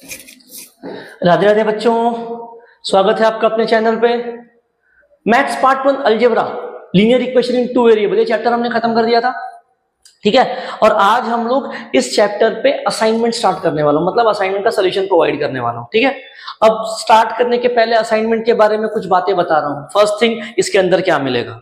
राधे राधे बच्चों, स्वागत है आपका अपने चैनल पे। Maths part 1 algebra linear equation in two variable, ये चैप्टर हमने खत्म कर दिया था, ठीक है। और आज हम लोग इस चैप्टर पे असाइनमेंट स्टार्ट करने वाला हूं, मतलब असाइनमेंट का सॉल्यूशन प्रोवाइड करने वाला हूं, ठीक है। अब स्टार्ट करने के पहले असाइनमेंट के बारे में कुछ बातें बता रहा हूं। फर्स्ट थिंग, इसके अंदर क्या मिलेगा?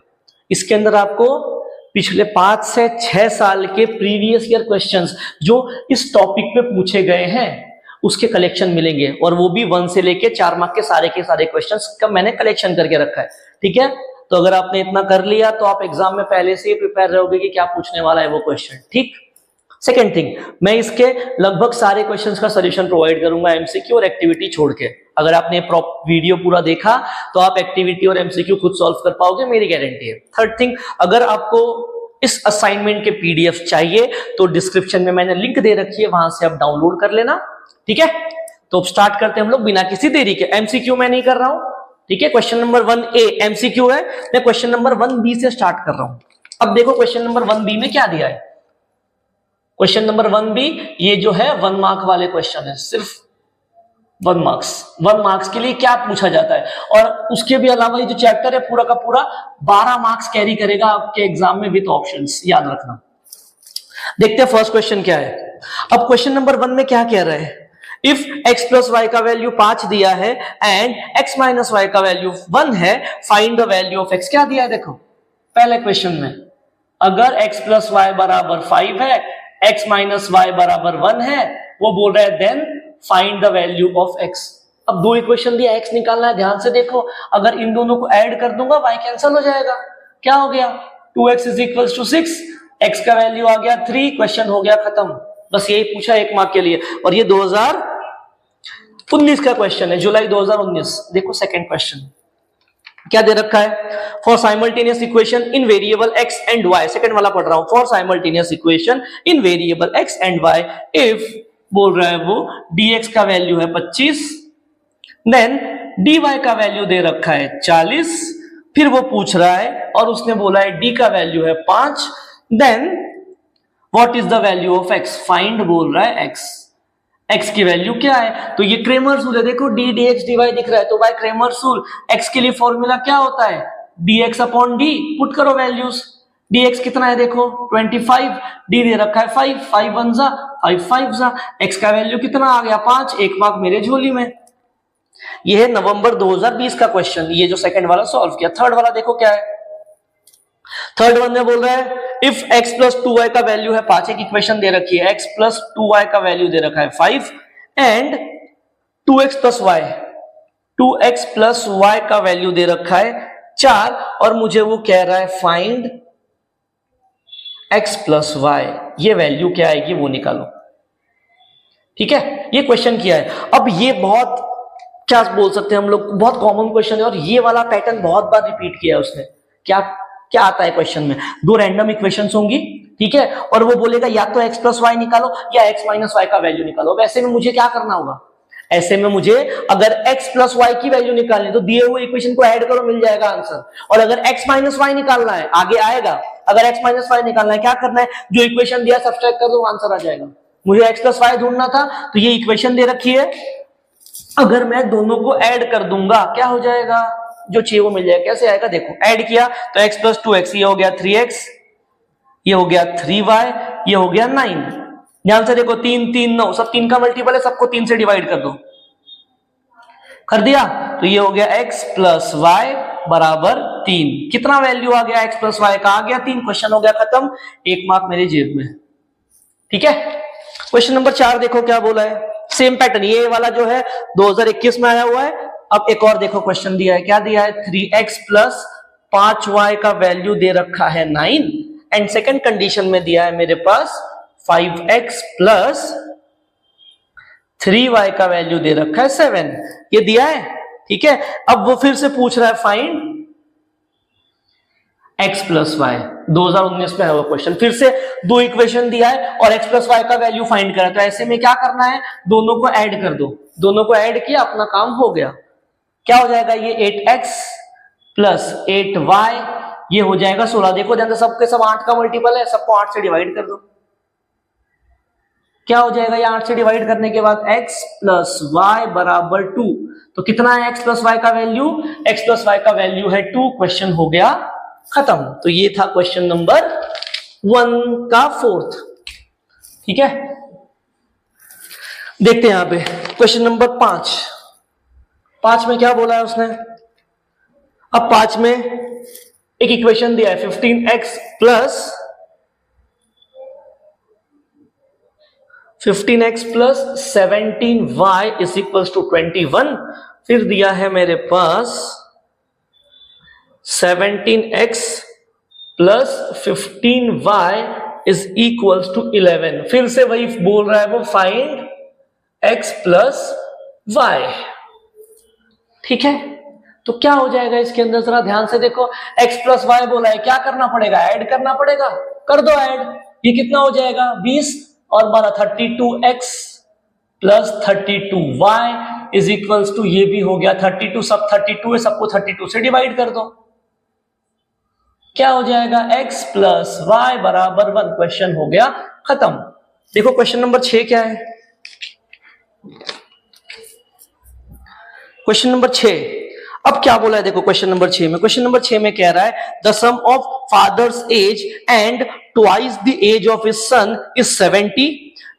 इसके अंदर आपको पिछले 5 से 6 साल के प्रीवियस ईयर क्वेश्चंस जो इस टॉपिक पे पूछे गए हैं उसके कलेक्शन मिलेंगे, और वो भी 1 से लेके 4 मार्क के सारे क्वेश्चंस का मैंने कलेक्शन करके रखा है, ठीक है। तो अगर आपने इतना कर लिया तो आप एग्जाम में पहले से ही प्रिपेयर रहोगे कि क्या पूछने वाला है वो क्वेश्चन, ठीक। सेकेंड थिंग, मैं इसके लगभग सारे क्वेश्चंस का सॉल्यूशन प्रोवाइड करूंगा एमसीक्यू और एक्टिविटी छोड़ के। अगर आपने वीडियो पूरा देखा तो आप एक्टिविटी और एमसीक्यू खुद सॉल्व कर पाओगे, मेरी गारंटी है। थर्ड थिंग, अगर आपको इस असाइनमेंट के पीडीएफ चाहिए तो डिस्क्रिप्शन में मैंने लिंक दे रखी है, वहां से आप डाउनलोड कर लेना, ठीक है। तो स्टार्ट करते हैं हम लोग बिना किसी देरी के। एमसीक्यू मैं नहीं कर रहा हूं, ठीक है। क्वेश्चन नंबर 1A एमसीक्यू है, मैं क्वेश्चन नंबर 1B से स्टार्ट कर रहा हूं। अब देखो क्वेश्चन नंबर 1B में क्या दिया है। क्वेश्चन नंबर 1B ये जो है 1 मार्क वाले क्वेश्चन है, सिर्फ 1 मार्क्स के लिए क्या पूछा जाता है। और उसके भी अलावा ये जो चैप्टर है पूरा का पूरा 12 मार्क्स कैरी करेगा आपके एग्जाम में विद ऑप्शंस, याद रखना। देखते हैं फर्स्ट क्वेश्चन क्या है। अब क्वेश्चन नंबर 1 में क्या कह रहा है, इफ x प्लस वाई का वैल्यू 5 दिया है एंड x माइनस वाई का वैल्यू 1 है, find the value of x। क्या दिया है देखो पहले क्वेश्चन में, अगर x प्लस वाई बराबर 5 है, x माइनस वाई बराबर 1 है, वो बोल रहा है then find the value of x। अब दो इक्वेशन दिया, x निकालना है, ध्यान से देखो। अगर इन दोनों को ऐड कर दूंगा y कैंसिल हो जाएगा, क्या हो गया 2x is equal to 6, x का वैल्यू आ गया 3, क्वेश्चन हो गया खत्म। बस यही पूछा 1 मार्क के लिए, और ये 2019 का क्वेश्चन है, जुलाई 2019। देखो सेकंड क्वेश्चन क्या दे रखा है, for simultaneous equation in variable x and y। Second वाला पढ़ रहा हूं, for simultaneous equation in variable x and y if बोल रहा है वो dx का वैल्यू है 25, देन dy का वैल्यू दे रखा है 40, फिर वो पूछ रहा है और उसने बोला है d का वैल्यू है 5, then what is the value of x। Find बोल रहा है x की वैल्यू क्या है, तो ये क्रेमर्स रूल है। देखो d dx dy दिख रहा है, तो बाय क्रेमर्स रूल x के लिए फॉर्मूला क्या होता है, dx अपॉन d। पुट करो वैल्यूज, dx कितना है देखो 25, d दे रखा है 5, 5 1 जा 5 5 जा, x का वैल्यू कितना आ गया 5, 1 मार्क मेरे झोली में। ये है नवंबर 2020 का क्वेश्चन, ये जो सेकंड वाला सॉल्व किया। थर्ड वाला देखो क्या है, थर्ड वन में बोल रहा है इफ x प्लस 2y का वैल्यू है 5, एक इक्वेशन दे रखी है, x प्लस 2y का वैल्यू दे रखा है 5 एंड 2x प्लस y का वैल्यू दे रखा है 4, और मुझे वो कह रहा है फाइंड x प्लस y, ये वैल्यू क्या आएगी वो निकालो, ठीक है। ये क्वेश्चन किया है। अब ये बहुत क्या बोल सकते हैं हम लोग, बहुत कॉमन क्वेश्चन है, और ये वाला पैटर्न बहुत बार रिपीट किया है उसने। क्या क्या आता है क्वेश्चन में, दो रैंडम इक्वेशंस होंगी, ठीक है, और वो बोलेगा या तो x प्लस वाई निकालो या x माइनस वाई का वैल्यू निकालो। अब ऐसे में मुझे क्या करना होगा, ऐसे में मुझे अगर x प्लस वाई की वैल्यू निकालनी तो दिए हुए इक्वेशन को ऐड करो, मिल जाएगा आंसर। और अगर x माइनस वाई निकालना है आगे आएगा, अगर x माइनस वाई निकालना है क्या करना है, जो इक्वेशन दिया सब्सट्रैक्ट कर दो, आंसर आ जाएगा। मुझे x प्लस वाई ढूंढना था तो ये इक्वेशन दे रखी है, अगर मैं दोनों को ऐड कर दूंगा क्या हो जाएगा, जो चाहिए वो मिल जाएगा। कैसे आएगा देखो, ऐड किया तो x प्लस 2x, ये हो गया 3x, ये हो गया 3y, ये हो गया 9। ध्यान से देखो 3 3 9, सब 3 का मल्टीपल है, सबको 3 से डिवाइड कर दो, कर दिया तो ये हो गया x प्लस वाई बराबर 3। कितना वैल्यू आ गया x प्लस वाई का, आ गया 3, क्वेश्चन हो गया खत्म, 1 मार्क मेरे जेब में, ठीक है। क्वेश्चन नंबर 4 देखो क्या बोला है, सेम पैटर्न, ये वाला जो है 2021 में आया हुआ है। अब एक और देखो क्वेश्चन दिया है, क्या दिया है 3x प्लस 5y का वैल्यू दे रखा है 9, एंड सेकंड कंडीशन में दिया है मेरे पास 5x प्लस 3y का वैल्यू दे रखा है 7, ये दिया है, ठीक है। अब वो फिर से पूछ रहा है फाइंड x प्लस वाई, 2019 में है वो क्वेश्चन, फिर से दो इक्वेशन दिया है और x प्लस वाई का वैल्यू फाइंड करा। तो ऐसे में क्या करना है, दोनों को ऐड कर दो, दोनों को ऐड किया, अपना काम हो गया। क्या हो जाएगा, ये 8x प्लस 8y, ये हो जाएगा 16। देखो ध्यान से, सबके सब 8 का मल्टीपल है, सबको 8 से डिवाइड कर दो, क्या हो जाएगा ये 8 से डिवाइड करने के बाद x प्लस वाई बराबर 2। तो कितना है x प्लस वाई का वैल्यू? x प्लस वाई का वैल्यू है 2। क्वेश्चन हो गया खत्म। तो ये था क्वेश्चन नंबर 1 का फोर्थ। ठीक है, देखते हैं यहां पे क्वेश्चन नंबर 5 में क्या बोला है उसने। अब 5 में एक इक्वेशन दिया है 15x plus 17y is equals to 21। फिर दिया है मेरे पास 17x plus 15y is equals to 11। फिर से वही बोल रहा है वो, फाइंड x प्लस y। ठीक है, तो क्या हो जाएगा इसके अंदर, जरा ध्यान से देखो। x प्लस वाई बोला है, क्या करना पड़ेगा? ऐड करना पड़ेगा। कर दो ऐड। ये कितना हो जाएगा? 20 और 12 32x plus 32y is equals to, ये भी हो गया 32। सब 32 है, सबको 32 से डिवाइड कर दो। क्या हो जाएगा? x प्लस वाई बराबर 1। क्वेश्चन हो गया खत्म। देखो क्वेश्चन नंबर 6 क्या है। क्वेश्चन नंबर 6, अब क्या बोला है देखो क्वेश्चन नंबर 6 में। क्वेश्चन नंबर 6 में कह रहा है the sum of father's age and twice the age of his son is 70।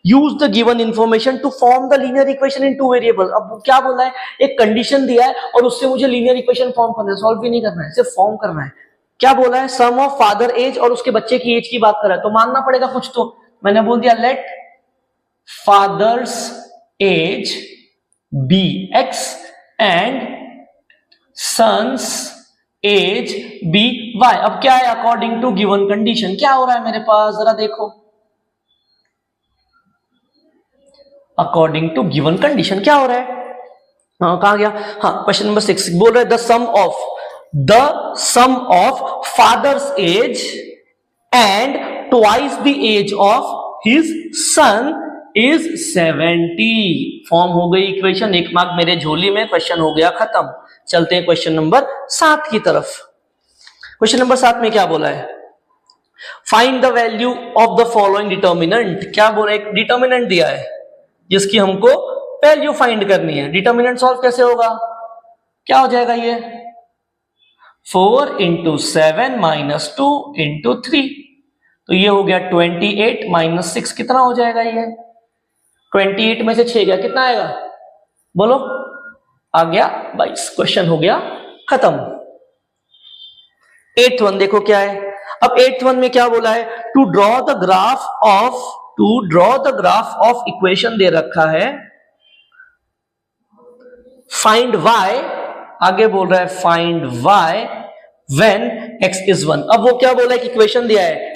Use the given information to form the linear equation in 2 variable. अब क्या बोला है, एक कंडीशन दिया है और उससे मुझे लीनियर इक्वेशन फॉर्म करना है, सॉल्व भी नहीं करना है, सिर्फ फॉर्म करना है। क्या बोला है? सम ऑफ फादर एज, और उसके बच्चे की एज की बात कर रहा है, तो मानना पड़ेगा कुछ। तो मैंने बोल दिया let father's age be x and son's age be y। अब क्या है? According to given condition. क्या हो रहा है मेरे पास, जरा देखो। अकॉर्डिंग टू गिवन कंडीशन क्या हो रहा है? हाँ, कहां गया? हाँ, क्वेश्चन नंबर 6 बोल रहा है the sum of father's age and twice the age of his son is 70। Form हो गई इक्वेशन, 1 मार्क मेरे झोली में। क्वेश्चन हो गया खत्म। चलते हैं क्वेश्चन नंबर 7 की तरफ। क्वेश्चन नंबर 7 में क्या बोला है? Find the value of the following determinant. क्या बोला? एक डिटर्मिनेंट दिया है जिसकी हमको वैल्यू फाइंड करनी है। डिटर्मिनेंट सॉल्व कैसे होगा? क्या हो जाएगा ये? 4 इंटू 7 माइनस 2 इंटू 3। तो ये हो गया 28 माइनस 6। कितना हो जाएगा ये? 28 में से 6 गया, कितना आएगा बोलो? आ गया 22। क्वेश्चन हो गया खत्म। 8th वन देखो क्या है। अब 8th वन में क्या बोला है? To draw the graph of equation दे रखा है, फाइंड y। आगे बोल रहा है find y when x is 1। अब वो क्या बोला है कि इक्वेशन दिया है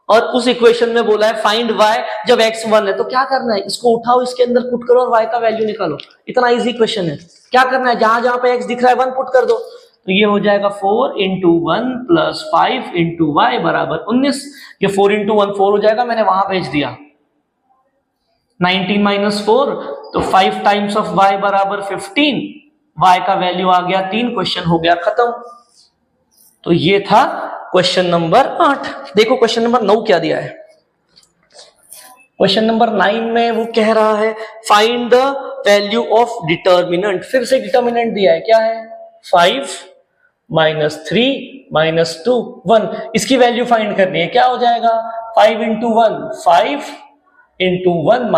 और उस इक्वेशन में बोला है फाइंड y जब x 1 है। तो क्या करना है? इसको उठाओ, इसके अंदर पुट करो और y का वैल्यू निकालो। इतना इजी क्वेश्चन है। क्या करना है? जहां जहां पे x दिख रहा है 1 पुट कर दो। तो ये हो जाएगा 4 इंटू 1 प्लस 5 इंटू वाई बराबर 19। ये 4 इंटू 1 4 हो जाएगा, मैंने वहां भेज दिया। 19 माइनस 4, तो 5 टाइम्स ऑफ y बराबर 15। y का वैल्यू आ गया 3। क्वेश्चन हो गया खत्म। तो ये था क्वेश्चन नंबर 8। देखो क्वेश्चन नंबर 9 क्या दिया है। क्वेश्चन नंबर 9 में वो कह रहा है find the value of determinant. फिर से डिटर्मिनेंट दिया है, क्या है? 5 माइनस 3 माइनस 2 1। इसकी वैल्यू फाइंड करनी है। क्या हो जाएगा? 5 into 1 5 into 1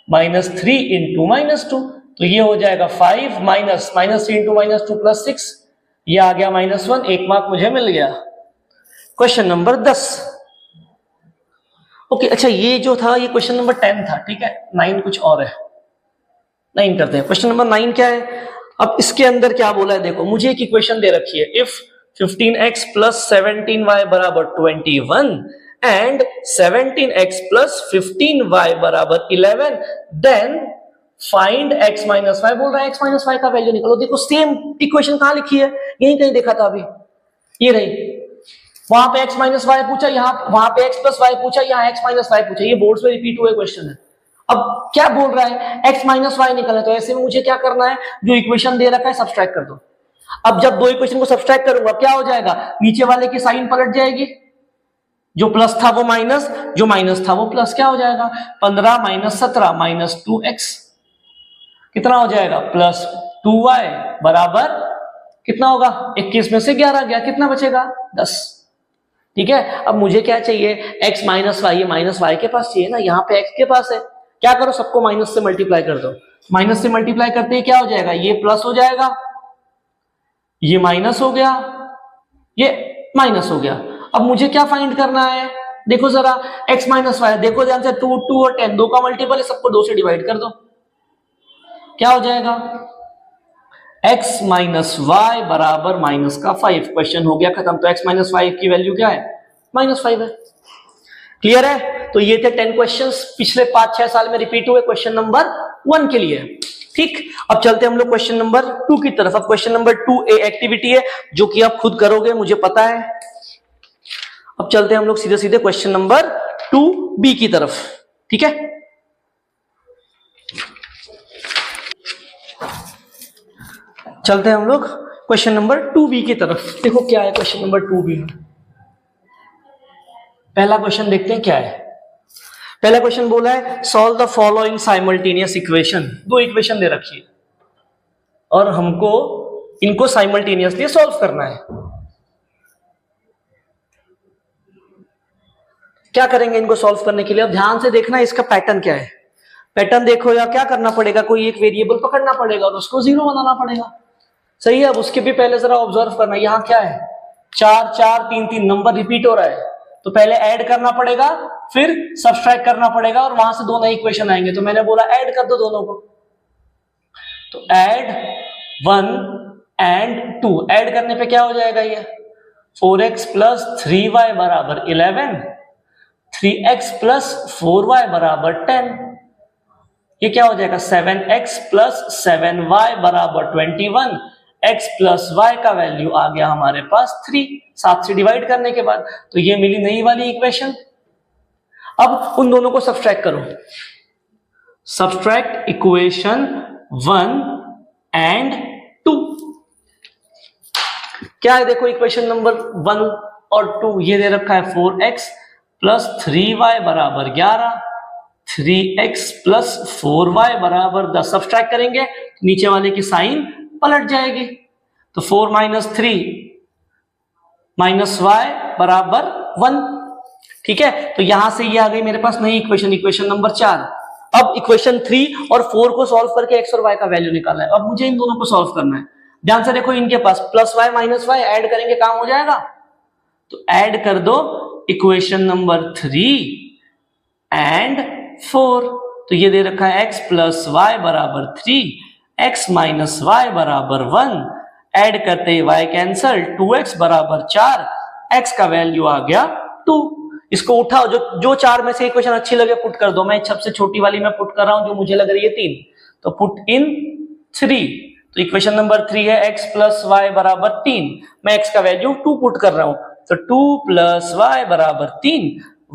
minus 3 into minus 2। तो ये हो जाएगा 5 माइनस 3 इंटू माइनस 2 प्लस 6। ये आ गया -1। 1 मार्क मुझे मिल गया। Question number 10। ओके, अच्छा ये जो था ये क्वेश्चन नंबर 10 था। ठीक है, 9 कुछ और है। 9 करते हैं। क्वेश्चन नंबर 9 क्या है? अब इसके अंदर क्या बोला है देखो। मुझे एक इक्वेशन दे रखी है, इफ 15x प्लस 17y बराबर 21 एंड 17x प्लस 15y बराबर 11 then find x minus y. बोल रहा है x माइनस वाई का वैल्यू निकालो। देखो सेम इक्वेशन कहां लिखी है? यहीं कहीं देखा था अभी, ये रही। वहां पे x माइनस वाई पूछा, वहां पे x प्लस वाई पूछा, यहाँ x माइनस वाई पूछा। ये बोर्ड्स में रिपीट हुए क्वेश्चन है। अब क्या बोल रहा है? x माइनस वाई निकलना है। तो ऐसे में मुझे क्या करना है? जो इक्वेशन दे रखा है सब्सट्रैक्ट कर दो। अब जब दो इक्वेशन को सब्सट्रैक्ट करूंगा क्या हो जाएगा? नीचे वाले की साइन पलट जाएगी, जो प्लस था वो माइनस, जो माइनस था वो प्लस। क्या हो जाएगा 15 माइनस 17 माइनस 2x, कितना हो जाएगा प्लस 2y बराबर कितना होगा 21 में से 11 गया, कितना बचेगा 10। ठीक है, अब मुझे क्या चाहिए x माइनस वाई, ये माइनस वाई के पास चाहिए ना, यहाँ पे x के पास है। क्या करो सबको माइनस से मल्टीप्लाई कर दो, माइनस से मल्टीप्लाई करते ही क्या हो जाएगा ये प्लस हो जाएगा, ये माइनस हो गया, ये माइनस हो गया। अब मुझे क्या फाइंड करना है, देखो जरा x माइनस वाई, देखो ध्यान से 2 2 और 10 दो का मल्टीपल है, सबको 2 से डिवाइड कर दो, क्या हो जाएगा x माइनस वाई बराबर माइनस का 5। क्वेश्चन हो गया खत्म। तो x माइनस वाई की वैल्यू क्या है -5 है। क्लियर है। तो ये थे 10 क्वेश्चंस, पिछले 5-6 साल में रिपीट हुए क्वेश्चन नंबर 1 के लिए। ठीक, अब चलते हम लोग क्वेश्चन नंबर 2 की तरफ। अब क्वेश्चन नंबर 2 एक्टिविटी है जो कि आप खुद करोगे, मुझे पता है। अब चलते हैं हम लोग सीधे सीधे क्वेश्चन नंबर 2b की तरफ। ठीक है, चलते हैं हम लोग क्वेश्चन नंबर 2b की तरफ। देखो क्या है क्वेश्चन नंबर 2b में। पहला क्वेश्चन देखते हैं क्या है। पहला क्वेश्चन बोला है solve the following simultaneous equation. दो इक्वेशन दे रखी है और हमको इनको साइमल्टेनियसली सॉल्व करना है। क्या करेंगे इनको सॉल्व करने के लिए? अब ध्यान से देखना इसका पैटर्न क्या है। पैटर्न देखो, या क्या करना पड़ेगा, कोई एक वेरिएबल पकड़ना पड़ेगा और उसको 0 बनाना पड़ेगा। सही है। अब उसके भी पहले जरा ऑब्जर्व करना, यहाँ क्या है 4 4 3 3 नंबर रिपीट हो रहा है, तो पहले ऐड करना पड़ेगा, फिर सब्सट्रैक्ट करना पड़ेगा और वहां से दो नए इक्वेशन आएंगे। तो मैंने बोला ऐड कर दो दोनों को, तो ऐड 1 एंड 2। ऐड करने पे क्या हो जाएगा ये 4x प्लस 3y बराबर 11, 3x प्लस 4y बराबर 10। ये क्या हो जाएगा 7x प्लस 7y बराबर 21। x प्लस y का वैल्यू आ गया हमारे पास 3, 7 से डिवाइड करने के बाद। तो ये मिली नई वाली इक्वेशन। अब उन दोनों को सब्सट्रैक्ट करो। Subtract equation 1 and 2। क्या है देखो इक्वेशन नंबर 1 और 2 ये दे रखा है 4x प्लस 3y बराबर 11, 3x प्लस 4y बराबर 10। सब्सट्रैक्ट करेंगे नीचे वाले की साइन पलट जाएगी। तो 4 माइनस 3 माइनस y बराबर 1। ठीक है, तो यहां से ये आ गई मेरे पास नई इक्वेशन, इक्वेशन नंबर 4। अब इक्वेशन 3 और 4 को सॉल्व करके x और y का वैल्यू निकाला है। अब मुझे इन दोनों को सॉल्व करना है। ध्यान से देखो, इनके पास plus y minus y add करेंगे काम हो जाएगा। तो ऐड कर दो इक्वेशन नंबर 3 एंड 4। तो ये दे रखा है x प्लस वाई बराबर 3, x माइनस वाई बराबर 1। ऐड करते ही y कैंसल, 2x बराबर 4, x का वैल्यू आ गया 2। इसको उठाओ, जो 4 में से इक्वेशन अच्छी लगे पुट कर दो। मैं सबसे छोटी वाली में पुट कर रहा हूं जो मुझे लग रही है 3, तो पुट इन 3। तो इक्वेशन नंबर 3 है x प्लस वाई बराबर 3। मैं x का वैल्यू 2 पुट कर रहा हूं, तो 2 प्लस वाई बराबर 3,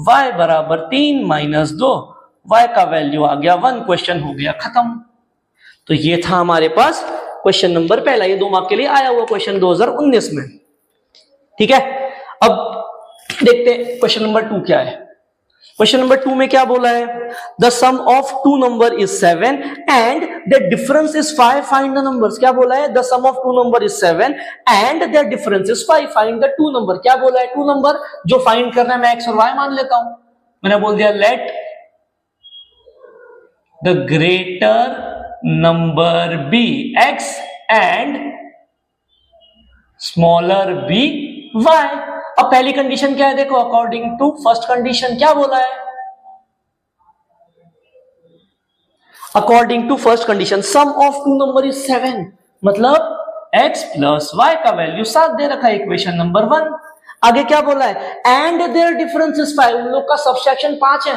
y बराबर 3 माइनस 2, y का वैल्यू आ गया 1। क्वेश्चन हो गया खत्म। तो ये था हमारे पास क्वेश्चन नंबर पहला। ये 2 मार्क के लिए आया हुआ क्वेश्चन 2019 में। ठीक है, अब देखते हैं क्वेश्चन नंबर 2 क्या है। क्वेश्चन नंबर 2 में क्या बोला है, the sum of two number is 7 and the difference is 5, find the numbers. क्या बोला है, the sum of two number is 7 and the difference is 5, find the two number. क्या बोला है, टू नंबर जो फाइंड करना है मैं x और y मान लेता हूं। मैंने बोल दिया let the greater number be x and smaller be y। अब पहली कंडीशन क्या है देखो, अकॉर्डिंग टू फर्स्ट कंडीशन क्या बोला है, according to first condition sum of two number is 7, मतलब x प्लस y का वैल्यू 7 दे रखा है इक्वेशन नंबर 1। आगे क्या बोला है, एंड देयर डिफरेंस इज 5, उन लोग का सबट्रैक्शन 5 है,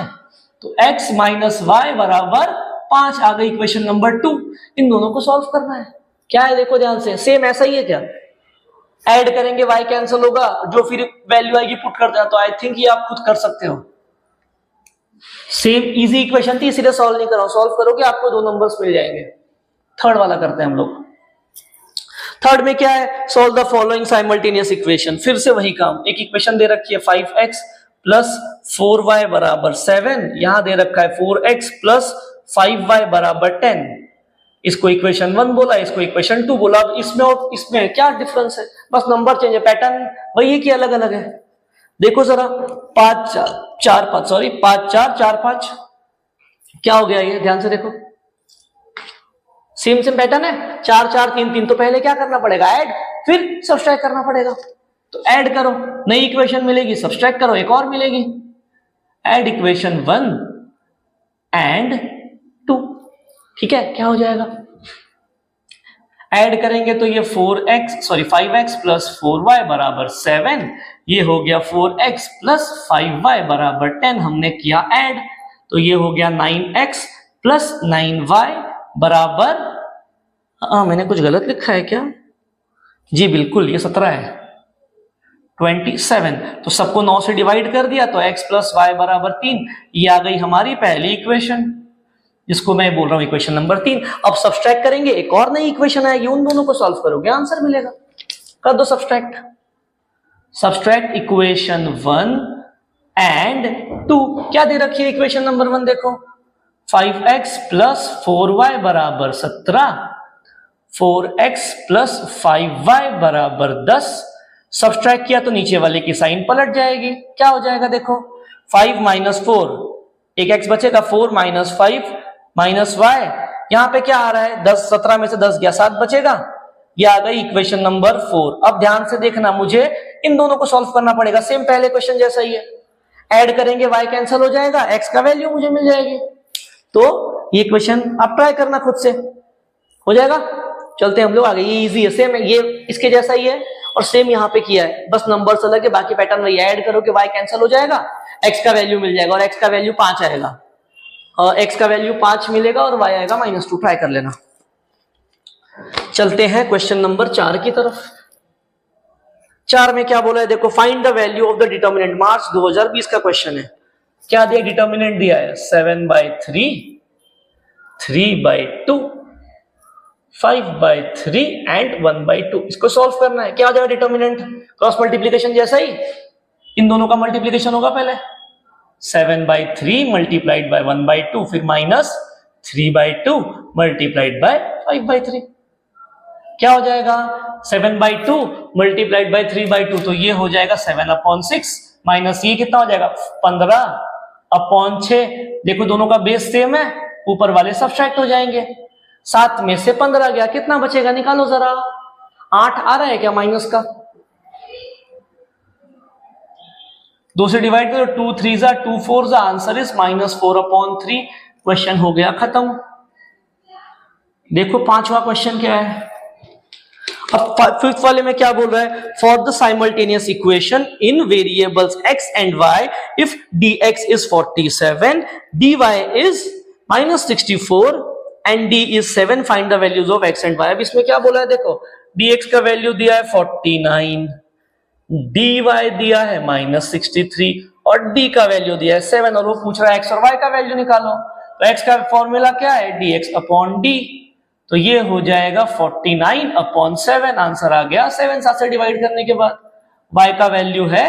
तो x माइनस वाई बराबर 5 आ गई इक्वेशन नंबर 2। इन दोनों को सॉल्व करना है। क्या है देखो ध्यान से, सेम ऐसा ही है क्या, ऐड करेंगे y कैंसिल होगा, जो फिर वैल्यू आएगी पुट कर देना। तो आई थिंक ये आप खुद कर सकते हो। सेम इजी इक्वेशन थी इसलिए सॉल्व नहीं कर रहा हूं, सॉल्व करोगे आपको 2 नंबर्स मिल जाएंगे। थर्ड वाला करते हैं हम लोग। थर्ड में क्या है, solve the following simultaneous equation. फिर से वही काम, एक इक्वेशन दे रखी है 5x प्लस 4y बराबर 7, यहां दे रखा है 4x प्लस 5y बराबर 10। इसको इक्वेशन 1 बोला, इसको इक्वेशन 2 बोला। अब इसमें और इसमें क्या डिफरेंस है? बस नंबर चेंज है, पैटर्न वही है कि अलग अलग है। देखो जरा 5 4 5 सॉरी 5 4 4 5 क्या हो गया ये? ध्यान से देखो, सेम पैटर्न है। 4 4 3 3, तो पहले क्या करना पड़ेगा? ऐड, फिर सब्सट्रैक्ट करना पड़ेगा। तो ऐड करो, नई इक्वेशन मिलेगी, सब्सट्रैक्ट करो, एक और मिलेगी। ऐड इक्वेशन 1 एंड 2, ठीक है? क्या हो जाएगा? ऐड करेंगे तो ये 5x प्लस 4y बराबर 7, ये हो गया 4x प्लस 5y बराबर 10, हमने किया ऐड, तो ये हो गया 9x प्लस 9y बराबर, मैंने कुछ गलत लिखा है क्या? जी बिल्कुल, ये 17 है, 27। तो सबको 9 से डिवाइड कर दिया, तो x प्लस वाई बराबर 3, ये आ गई हमारी पहली इक्वेशन, जिसको मैं बोल रहा हूं इक्वेशन नंबर 3। अब सब्सट्रैक्ट करेंगे, एक और नई इक्वेशन आएगी, उन दोनों को सॉल्व करोगे, आंसर मिलेगा। कर दो सब्सट्रैक्ट। Subtract equation 1 and 2। क्या दे रखी है इक्वेशन नंबर 1? देखो 5x प्लस 4y बराबर 17, 4x प्लस 5y बराबर 10। सब्सट्रैक्ट किया तो नीचे वाले की साइन पलट जाएगी, क्या हो जाएगा? देखो 5 माइनस 4, एक x बचेगा, 4 माइनस 5 माइनस y, यहां पे क्या आ रहा है? 10, 17 में से 10 गया, 7 बचेगा। ये आ गई इक्वेशन नंबर 4। अब ध्यान से देखना, मुझे इन दोनों को सॉल्व करना पड़ेगा, सेम पहले क्वेश्चन जैसा ही है। ऐड करेंगे, y कैंसिल हो जाएगा, x का वैल्यू मुझे मिल जाएगी। तो ये क्वेश्चन आप ट्राई करना खुद से, हो जाएगा। चलते हैं हम लोग आगे, ये इजी है, सेम है, ये इसके जैसा ही है और सेम यहाँ पे किया है, बस नंबर अलग है, बाकी पैटर्न वही। ऐड करो कि y कैंसिल हो जाएगा, x का वैल्यू मिल जाएगा और x का वैल्यू 5 आएगा, और x का वैल्यू 5 मिलेगा और y आएगा -2। ट्राई कर लेना। चलते हैं क्वेश्चन नंबर 4 की तरफ। 4 में क्या बोला है? देखो, find the value of the determinant, March 2020 का क्वेश्चन है। क्या दिया? डिटर्मिनेंट दिया है 7/3, 3/2, 5/3 एंड 1/2। इसको सॉल्व करना है। क्या हो जाएगा डिटर्मिनेंट? क्रॉस मल्टीप्लीकेशन जैसा ही, इन दोनों का मल्टीप्लीकेशन होगा पहले, 7/3 मल्टीप्लाइड बाय 1/2, फिर माइनस 3/2 मल्टीप्लाइड बाय 5/3। क्या हो जाएगा? 7/2 मल्टीप्लाइड बाय 3/2, तो ये हो जाएगा 7/6 माइनस ये कितना हो जाएगा? 15/6। देखो दोनों का बेस सेम है, ऊपर वाले सब्ट्रैक्ट हो जाएंगे। 7 में से 15 गया, कितना बचेगा? निकालो जरा। 8 आ रहा है क्या माइनस का? 2 से डिवाइड करो, 2 3 जा 2 4 जा, आंसर इज -4/3। क्वेश्चन हो गया खत्म। देखो 5वां क्वेश्चन क्या है। अब 5th वाले में क्या बोल रहा है? For the simultaneous equation in variables x and y, if dx is 47, dy is -64 and d is 7, find the values of x and y। अब इसमें क्या बोला है? देखो dx का वैल्यू दिया है 49, dy दिया है -63 और d का वैल्यू दिया है 7, और वो पूछ रहा है x और y का वैल्यू निकालो। तो x का फॉर्मूला क्या है? dx अपॉन d, तो ये हो जाएगा 49/7। आंसर आ गया 7 7 से डिवाइड करने के बाद। y का वैल्यू है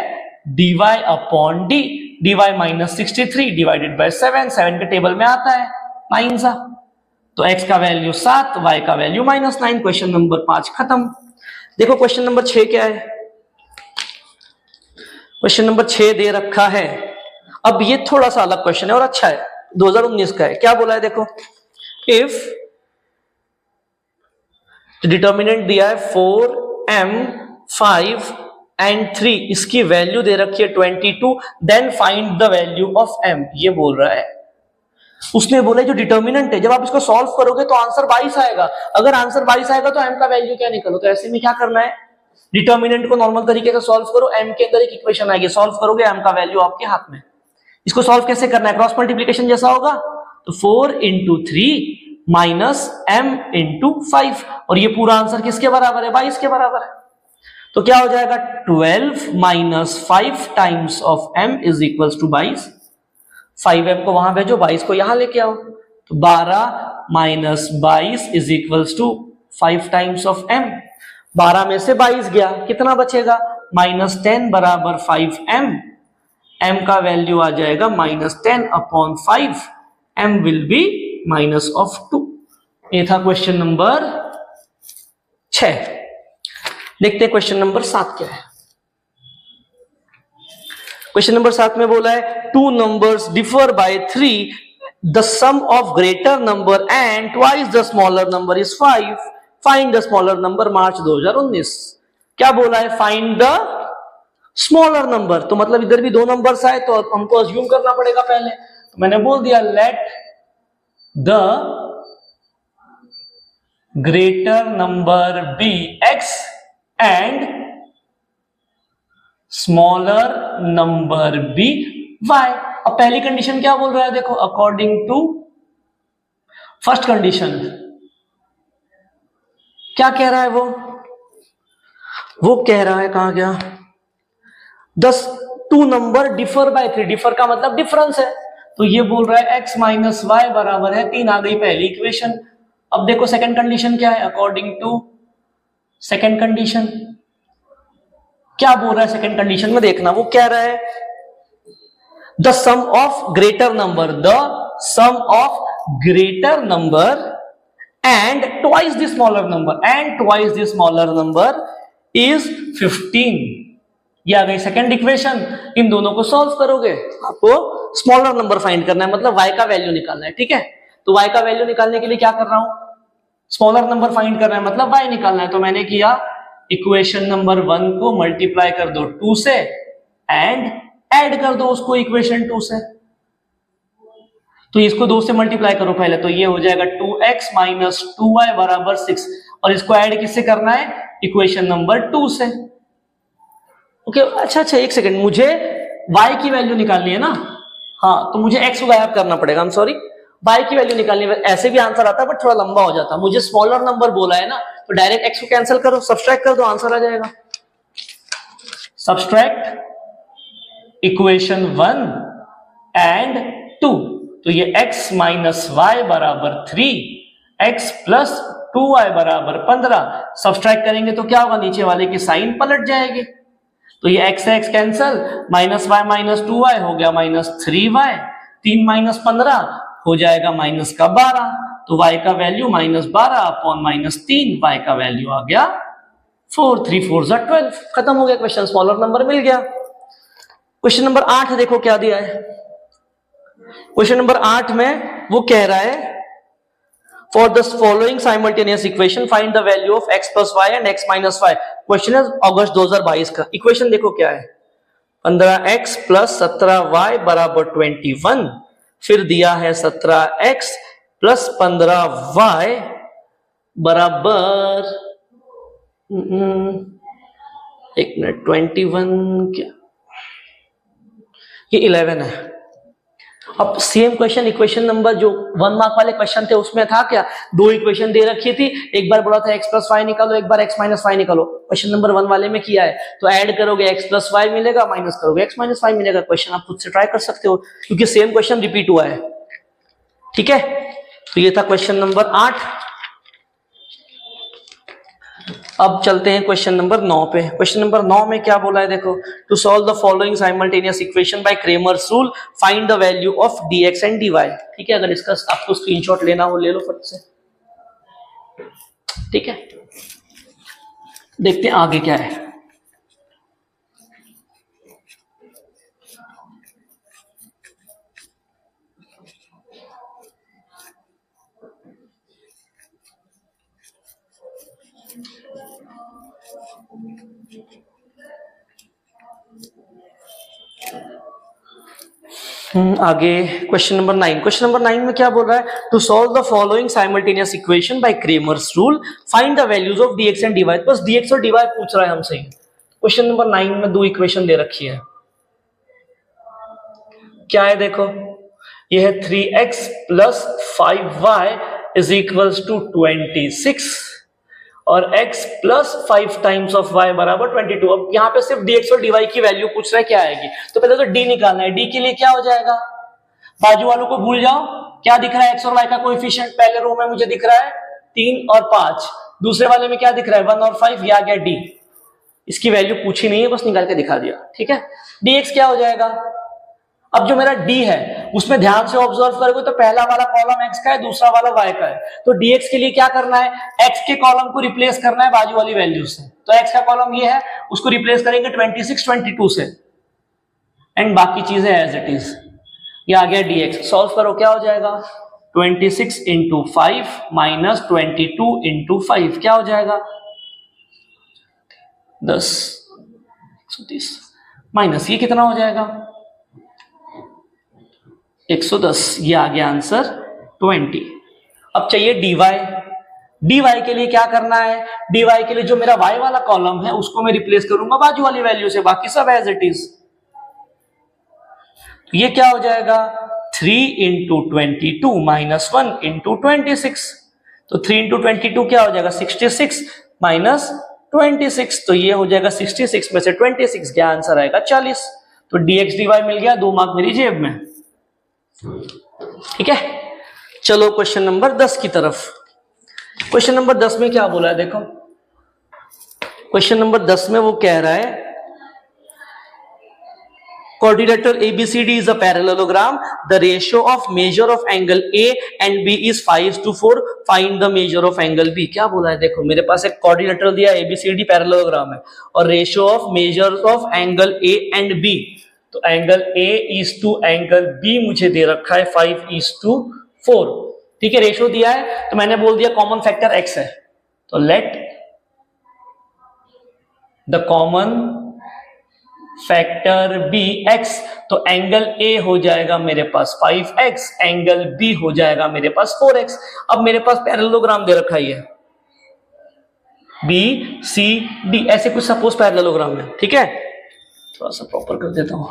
dy upon d, dy -63 divided by 7, 7 के टेबल में आता है 9 सा, तो x का वैल्यू 7, y का वैल्यू -9। क्वेश्चन नंबर 5 खत्म। देखो क्वेश्चन नंबर 6 क्या है। क्वेश्चन नंबर 6 दे रखा है। अब ये थोड़ा सा अलग क्वेश्चन है और अच्छा है, 2019 का है। क्या बोला है? देखो, इफ डिटर्मिनेंट दिया है 4m 5 एंड 3, इसकी वैल्यू दे रखी है 22, then find the value of m। ये बोल रहा है, उसने बोला जो डिटर्मिनेंट है, जब आप इसको सॉल्व करोगे तो आंसर 22 आएगा। अगर आंसर 22 आएगा तो m का वैल्यू क्या निकालो। तो ऐसे में क्या करना है? डिटर्मिनेंट को नॉर्मल तरीके से सॉल्व करो, m के अंदर एक इक्वेशन आएगी, सॉल्व करोगे, m का वैल्यू आपके हाथ में। इसको सॉल्व कैसे करना है? क्रॉस मल्टीप्लीकेशन जैसा होगा, तो 4 × 3 माइनस m × 5, और ये पूरा आंसर किसके बराबर है? 22 के बराबर है। तो क्या हो जाएगा? 12 minus 5 times of m is equals to 22। 5m को वहां भेजो, 22 को यहां लेके आओ, तो 12 minus 22 is equals to 5 times of m। 12 में से 22 गया, कितना बचेगा? -10 बराबर 5m m का वैल्यू आ जाएगा -10/5, m विल बी -2। ये था क्वेश्चन नंबर 6। देखते हैं क्वेश्चन नंबर 7 क्या है। क्वेश्चन नंबर 7 में बोला है two numbers differ by 3, the sum of greater number and twice the smaller number is 5, find the smaller number March 2019। क्या बोला है? Find the smaller number. तो मतलब इधर भी दो नंबर्स आए तो हमको अज्यूम करना पड़ेगा पहले। तो मैंने बोल दिया let the greater number be x and smaller number be y। अब पहली कंडीशन क्या बोल रहा है? देखो, अकॉर्डिंग टू फर्स्ट कंडीशन क्या कह रहा है? वो कह रहा है, कहां गया? 2 नंबर डिफर बाय 3। डिफर का मतलब डिफरेंस है, तो ये बोल रहा है x माइनस वाई बराबर है 3। आ गई पहली इक्वेशन। अब देखो सेकंड कंडीशन क्या है? अकॉर्डिंग टू सेकंड कंडीशन क्या बोल रहा है? सेकंड कंडीशन में देखना, वो कह रहा है the sum of greater number, the sum of greater number and twice the smaller number, and twice the smaller number is 15। ये आ गई सेकंड इक्वेशन। इन दोनों को सॉल्व करोगे, आपको स्मॉलर नंबर फाइंड करना है, मतलब y का वैल्यू निकालना है। ठीक है, तो y का वैल्यू निकालने के लिए क्या कर रहा हूं? स्मॉलर नंबर फाइंड करना है, मतलब y निकालना है। तो मैंने किया इक्वेशन नंबर 1 को मल्टीप्लाई कर दो 2 से एंड ऐड कर दो उसको इक्वेशन 2 से। तो इसको 2 से मल्टीप्लाई करो पहले, तो ये हो जाएगा 2x माइनस 2y बराबर 6। और इसको ऐड किससे करना है? इक्वेशन नंबर 2 से। ओके, अच्छा एक सेकंड, मुझे y की वैल्यू निकालनी है ना। हाँ, तो मुझे x को गायब करना पड़ेगा। आई एम सॉरी, y की वैल्यू निकालनी है। ऐसे भी आंसर आता है बट थोड़ा लंबा हो जाता है। मुझे स्मॉलर नंबर बोला है ना, तो डायरेक्ट x को कैंसिल करो, सब्सट्रैक्ट कर दो, आंसर आ जाएगा। सब्सट्रैक्ट इक्वेशन 1 एंड 2, तो ये x माइनस वाई बराबर 3, x प्लस 2y बराबर 15। सब्सट्रैक्ट करेंगे तो क्या होगा? नीचे वाले की साइन पलट जाएगी। तो ये x से x cancel, minus y minus 2y हो गया माइनस 3y, 3 माइनस 15 हो जाएगा माइनस का 12। तो y का value minus 12 upon minus 3, y का वैल्यू आ गया 4, 3 4 12। खत्म हो गया क्वेश्चन, स्मॉलर नंबर मिल गया। क्वेश्चन नंबर 8 देखो क्या दिया है। क्वेश्चन नंबर 8 में वो कह रहा है for the following simultaneous equation find the value of x plus y and x minus y. Question है अगस्त 2022 का। इक्वेशन देखो क्या है, 15x प्लस 17y बराबर 21। फिर दिया है 17x प्लस 15y बराबर 21 क्या, ये 11 है। अब सेम क्वेश्चन, इक्वेशन नंबर जो 1 मार्क वाले क्वेश्चन थे उसमें था क्या? 2 इक्वेशन दे रखी थी, एक बार बोला था x प्लस वाई निकालो, एक बार x माइनस वाई निकालो। क्वेश्चन नंबर 1 वाले में किया है, तो ऐड करोगे x प्लस वाई मिलेगा, माइनस करोगे x माइनस वाई मिलेगा। क्वेश्चन आप खुद से ट्राई कर सकते हो क्योंकि सेम क्वेश्चन रिपीट हुआ है। ठीक है, तो ये था क्वेश्चन नंबर 8। अब चलते हैं क्वेश्चन नंबर 9 पे। क्वेश्चन नंबर 9 में क्या बोला है देखो, to solve the following simultaneous equation by Cramer's rule find the value of dx and dy। ठीक है, अगर इसका आपको स्क्रीनशॉट लेना हो ले लो फट से। ठीक है, देखते हैं आगे क्या है। आगे क्वेश्चन नंबर 9। क्वेश्चन नंबर 9 में क्या बोल रहा है, to solve the following simultaneous equation by Cramer's rule find the values of dx and dy। बस dx और dy पूछ रहा है हमसे। क्वेश्चन नंबर 9 में 2 इक्वेशन दे रखी है। क्या है देखो, ये है 3x plus 5y is equals to 26 और x plus 5 times of y बराबर 22। अब यहाँ पे सिर्फ dx और dy की वैल्यू पूछ रहा है, क्या आएगी? तो पहले तो d निकालना है। d के लिए क्या हो जाएगा, बाजू वालों को भूल जाओ। क्या दिख रहा है, x और y का कोएफिशिएंट पहले रो में मुझे दिख रहा है 3 और 5, दूसरे वाले में क्या दिख रहा है 1 और 5, ये आ गया d। इसकी वैल्यू पूछी नहीं है, बस निकाल के दिखा दिया। ठीक है, dx क्या हो जाएगा, अब जो मेरा डी है उसमें ध्यान से ऑब्जर्व करोगे तो पहला वाला कॉलम एक्स का है, दूसरा वाला वाई का है। तो dx के लिए क्या करना है, एक्स के कॉलम को रिप्लेस करना है बाजू वाली वैल्यू से। तो एक्स का कॉलम ये है, उसको रिप्लेस करेंगे 26 22 से, एंड बाकी चीजें एज इट इज। ये आ गया dx। सॉल्व करो, क्या हो जाएगा 26 इंटू 5 माइनस 22 इंटू 5 क्या हो जाएगा 10 130 माइनस ये कितना हो जाएगा 110। ये आ गया आंसर 20। अब चाहिए dy। dy के लिए क्या करना है, dy के लिए जो मेरा y वाला कॉलम है उसको मैं रिप्लेस करूंगा बाजू वाली वैल्यू से, बाकी सब एज इट इज। ये क्या हो जाएगा 3 इंटू 22 माइनस 1 इंटू 26। तो 3 इंटू 22 क्या हो जाएगा 66 माइनस 26। तो ये हो जाएगा 66 में से 26 क्या आंसर आएगा 40। तो dx dy मिल गया, 2 मार्क मेरी जेब में। ठीक है, चलो क्वेश्चन नंबर 10 की तरफ। क्वेश्चन नंबर 10 में क्या बोला है देखो, क्वेश्चन नंबर 10 में वो कह रहा है quadrilateral ABCD is a parallelogram. The ratio of measure of angle A and B is 5:4. Find the measure of angle B. क्या बोला है देखो, मेरे पास एक quadrilateral दिया ABCD पैरेललोग्राम है और ratio of measures of angle A and B। तो angle A is to angle B मुझे दे रखा है 5:4। ठीक है, रेशियो दिया है तो मैंने बोल दिया कॉमन फैक्टर x है। तो let the common factor be x। तो एंगल A हो जाएगा मेरे पास 5x, एंगल B हो जाएगा मेरे पास 4x। अब मेरे पास पैरेललोग्राम दे रखा है B C D, ऐसे कुछ सपोज पैरेललोग्राम है। ठीक है, थोड़ा सा प्रॉपर कर देता हूं,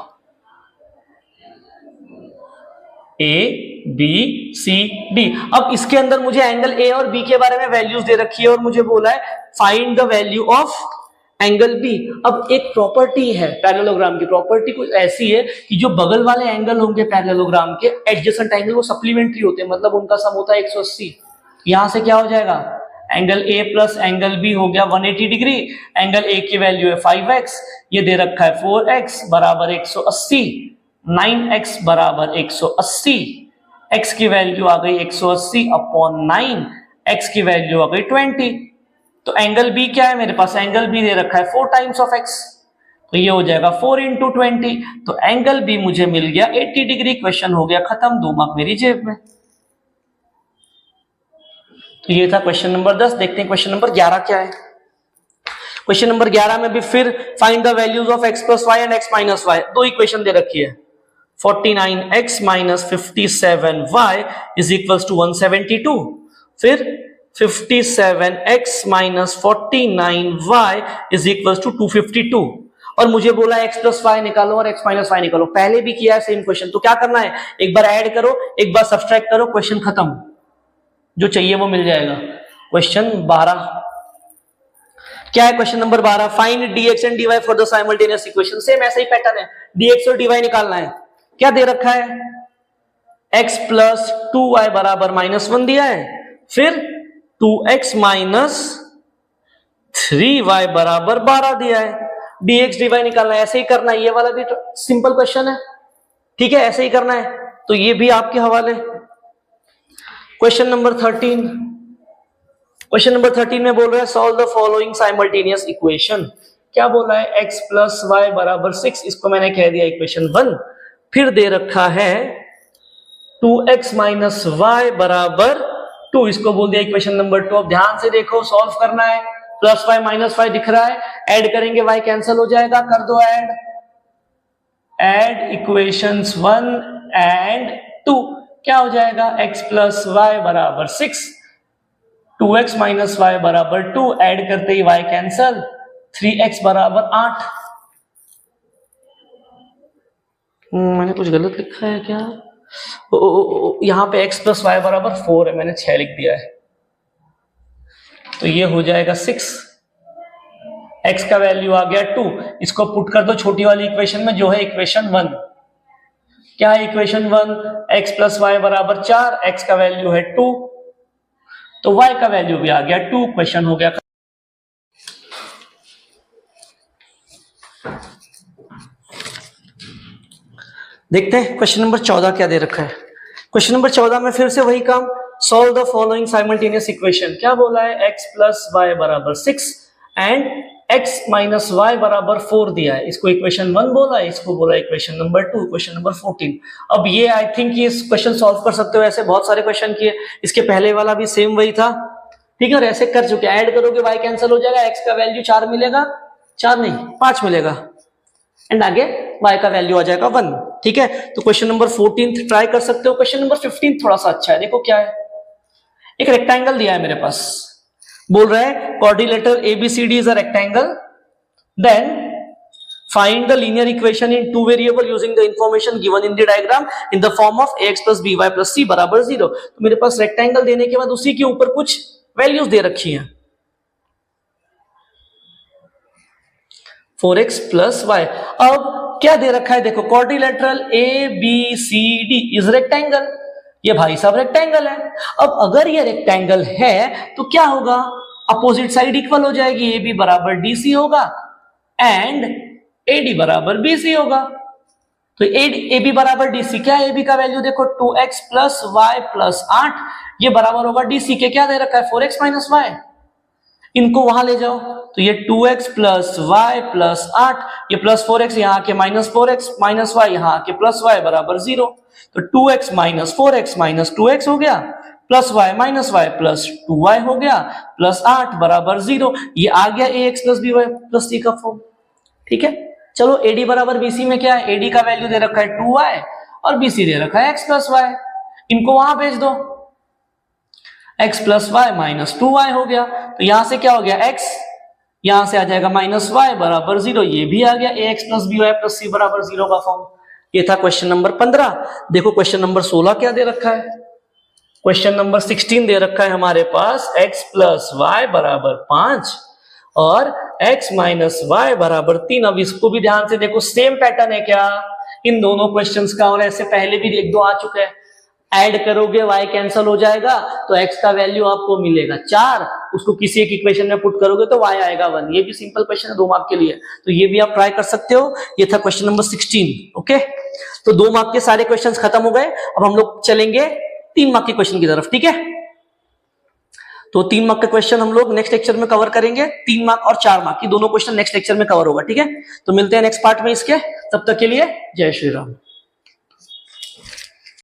A B C D। अब इसके अंदर मुझे एंगल A और B के बारे में वैल्यूज दे रखी है और मुझे बोला है find the value of angle B। अब एक प्रॉपर्टी है पैरेललोग्राम की, प्रॉपर्टी कुछ ऐसी है कि जो बगल वाले एंगल होंगे पैरेललोग्राम के एडजेसेंट एंगल वो सप्लीमेंट्री होते हैं, मतलब उनका सम होता है 180। यहां से क्या हो जाएगा angle A plus angle B हो गया 180 डिग्री। एंगल A की वैल्यू है 5x, ये दे रखा है 4x बराबर 180, 9x बराबर 180, x की वैल्यू आ गई 180 अपॉन 9, x की वैल्यू आ गई 20। तो एंगल B क्या है मेरे पास, एंगल B दे रखा है 4 टाइम्स ऑफ x, तो ये हो जाएगा 4 इंटू 20। तो एंगल B मुझे मिल गया 80 डिग्री। क्वेश्चन हो गया खत्म, 2 मार्क मेरी जेब में। तो ये था क्वेश्चन नंबर 10। देखते हैं क्वेश्चन नंबर 11 क्या है। क्वेश्चन नंबर 11 में भी फिर find the values of x plus y and x minus y. दो इक्वेशन दे रखी है, 49x minus 57y is equals to 172। फिर 57x minus 49y is equals to 252। और मुझे बोला x प्लस वाई निकालो और x माइनस वाई निकालो। पहले भी किया है सेम क्वेश्चन, तो क्या करना है एक बार ऐड करो, एक बार सब्सट्रैक्ट करो, क्वेश्चन खत्म, जो चाहिए वो मिल जाएगा। क्वेश्चन 12 क्या है, question number 12 find dx and dy for the simultaneous equation. Same ऐसा ही पैटर्न है, dx और dy निकालना है। क्या दे रखा है x प्लस 2y बराबर -1 दिया है, फिर 2x माइनस 3y बराबर 12 दिया है। dx dy निकालना है, ऐसे ही करना है। ये वाला भी सिंपल क्वेश्चन है, ठीक है, ऐसे ही करना है। तो ये भी आपके हवाले। क्वेश्चन नंबर 13, क्वेश्चन नंबर 13 में बोल रहा है solve the following simultaneous equation. क्या बोला है x प्लस वाई बराबर 6, इसको मैंने कह दिया इक्वेशन 1। फिर दे रखा है 2x माइनस वाई बराबर 2, इसको बोल दिया इक्वेशन नंबर 2। अब ध्यान से देखो, सॉल्व करना है, प्लस वाई माइनस वाई दिख रहा है, ऐड करेंगे y कैंसिल हो जाएगा, कर दो ऐड इक्वेशंस 1 एंड 2। क्या हो जाएगा x प्लस वाई बराबर 6, 2x माइनस वाई बराबर 2, ऐड करते ही y कैंसिल, 3x बराबर 8। मैंने कुछ गलत लिखा है क्या? यहां पे x प्लस वाई बराबर 4 है, मैंने 6 लिख दिया है। तो ये हो जाएगा 6, x का वैल्यू आ गया 2, इसको पुट कर दो छोटी वाली इक्वेशन में जो है इक्वेशन 1। क्या है इक्वेशन 1, x प्लस वाई बराबर 4, x का वैल्यू है 2, तो y का वैल्यू भी आ गया 2। क्वेश्चन हो गया। देखते हैं क्वेश्चन नंबर 14 क्या दे रखा है। क्वेश्चन नंबर 14 में फिर से वही काम, solve the following simultaneous equation. क्या बोला है, x प्लस वाई बराबर 6 एंड x माइनस वाई बराबर 4 दिया है। इसको इक्वेशन 1 बोला है, इसको बोला इक्वेशन नंबर 2, क्वेश्चन नंबर 14। अब ये आई थिंक ये क्वेश्चन सॉल्व कर सकते हो, ऐसे बहुत सारे क्वेश्चन किए, इसके पहले वाला भी सेम वही था, ठीक है। और ऐसे कर चुके, ऐड करोगे y कैंसिल हो जाएगा, x का वैल्यू 4 मिलेगा, 4 नहीं 5 मिलेगा, एंड आगे y का वैल्यू आ जाएगा 1, ठीक है। तो क्वेश्चन नंबर 14 ट्राई कर सकते हो। क्वेश्चन नंबर 15 थोड़ा सा अच्छा है, देखो क्या है, एक रेक्टेंगल दिया है मेरे पास, बोल रहा है quadrilateral ABCD is a rectangle, then find the linear equation in two variable using the information given in the diagram in the form of ax plus by plus c बराबर 0। तो मेरे पास रेक्टेंगल देने के बाद उसी के ऊपर कुछ वैल्यूज दे रखी हैं, 4x plus y। अब क्या दे रखा है, देखो क्वाड्रिलेटरल ABCD इज रेक्टेंगल, ये भाई साहब रेक्टेंगल है। अब अगर ये रेक्टेंगल है तो क्या होगा, अपोजिट साइड इक्वल हो जाएगी, AB बराबर DC होगा एंड AD बराबर BC होगा। तो AB बराबर DC, क्या है AB का वैल्यू देखो 2x प्लस y प्लस 8, ये बराबर होगा DC के, क्या दे रखा है 4x माइनस y। इनको वहां ले जाओ, तो ये 2x प्लस वाई प्लस 8, ये प्लस 4x यहाँ के माइनस 4x माइनस y यहाँ के प्लस y बराबर 0। तो 2x minus 4x minus 2x हो गया, plus y minus y plus 2y हो गया, प्लस 8 बराबर 0। ये आ गया ax plus by plus c का फॉर्म, ठीक है। चलो AD बराबर BC में क्या है, AD का वैल्यू दे रखा है 2y और BC दे रखा है x प्लस y, इनको वहां भेज दो, x plus Y minus 2y हो गया। तो यहां से क्या हो गया x, यहां से आ जाएगा माइनस y बराबर 0, ये भी आ गया ax plus by plus c बराबर 0 का फॉर्म। ये था क्वेश्चन नंबर 15। देखो क्वेश्चन नंबर 16 क्या दे रखा है, क्वेश्चन नंबर 16 दे रखा है हमारे पास x प्लस वाई बराबर 5 और x माइनस वाई बराबर 3। अब इसको भी ध्यान से देखो, सेम पैटर्न है क्या इन दोनों क्वेश्चंस का, और ऐसे पहले भी एक दो आ चुका है। ऐड करोगे y कैंसिल हो जाएगा, तो x का वैल्यू आपको मिलेगा 4, उसको किसी एक इक्वेशन में पुट करोगे तो y आएगा 1। ये भी सिंपल क्वेश्चन है 2 मार्क के लिए, तो ये भी आप ट्राई कर सकते हो। ये था क्वेश्चन नंबर 16, ओके। तो 2 मार्क के सारे क्वेश्चंस खत्म हो गए, अब हम लोग चलेंगे 3 मार्क के क्वेश्चन की तरफ, ठीक है। तो 3 मार्क के क्वेश्चन हम लोग नेक्स्ट लेक्चर में कवर करेंगे, 3 मार्क और 4 मार्क की दोनों क्वेश्चन नेक्स्ट लेक्चर में कवर होगा, ठीक है। तो मिलते हैं नेक्स्ट पार्ट में इसके, तब तक के लिए जय श्री राम।